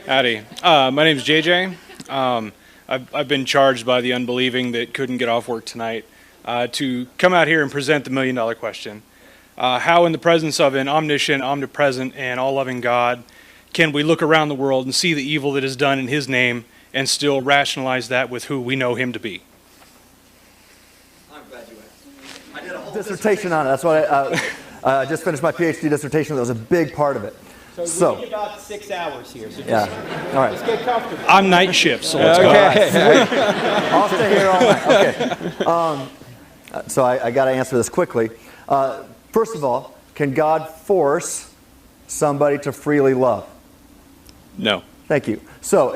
Howdy. My name's JJ. I've been charged by the unbelieving that couldn't get off work tonight to come out here and present the million-dollar question. How in the presence of an omniscient, omnipresent, and all-loving God can we look around the world and see the evil that is done in His name and still rationalize that with who we know Him to be? I'm glad you asked. I did a whole dissertation on it. That's what I just finished my PhD dissertation. That was a big part of it. So we need about 6 hours here. So yeah. All right. Let's get comfortable. I'm night shift, so let's go. I'll stay here all night. Okay. So I got to answer this quickly. First of all, can God force somebody to freely love? No. Thank you. So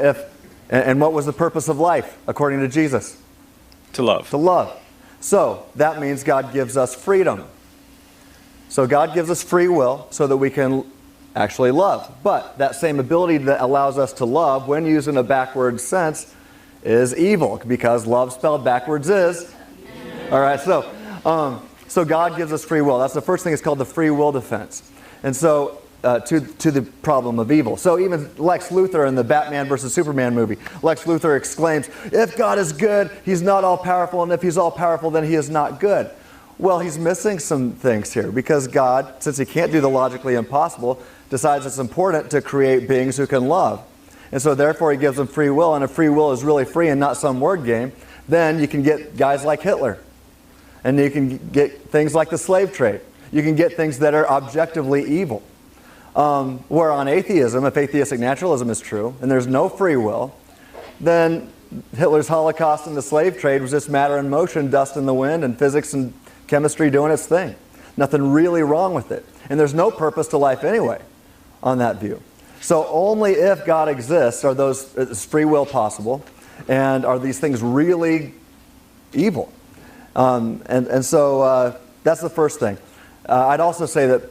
and what was the purpose of life, according to Jesus? To love. To love. So that means God gives us freedom. So God gives us free will so that we can actually love. But that same ability that allows us to love, when used in a backwards sense, is evil, because love spelled backwards is. All right, so God gives us free will. That's the first thing. It's called the free will defense. And so to the problem of evil. So even Lex Luthor in the Batman versus Superman movie, Lex Luthor exclaims, if God is good, He's not all-powerful, and if He's all-powerful, then He is not good. Well, he's missing some things here, because God, since He can't do the logically impossible, decides it's important to create beings who can love. And so therefore He gives them free will, and if free will is really free and not some word game, then you can get guys like Hitler. And you can get things like the slave trade. You can get things that are objectively evil. Where on atheism, if atheistic naturalism is true, and there's no free will, then Hitler's Holocaust and the slave trade was just matter in motion, dust in the wind, and physics and chemistry doing its thing. Nothing really wrong with it. And there's no purpose to life anyway on that view. So only if God exists is free will possible, and are these things really evil. So that's the first thing. I'd also say that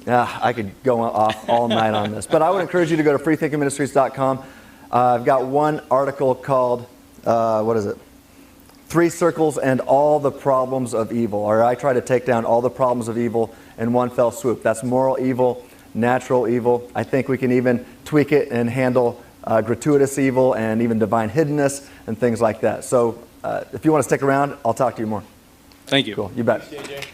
I could go off all night on this, but I would encourage you to go to freethinkingministries.com. I've got one article called, 3 Circles and All the Problems of Evil, or I try to take down all the problems of evil in one fell swoop. That's moral evil, natural evil. I think we can even tweak it and handle gratuitous evil and even divine hiddenness and things like that. So if you want to stick around, I'll talk to you more. Thank you. Cool. You bet. Thanks, JJ.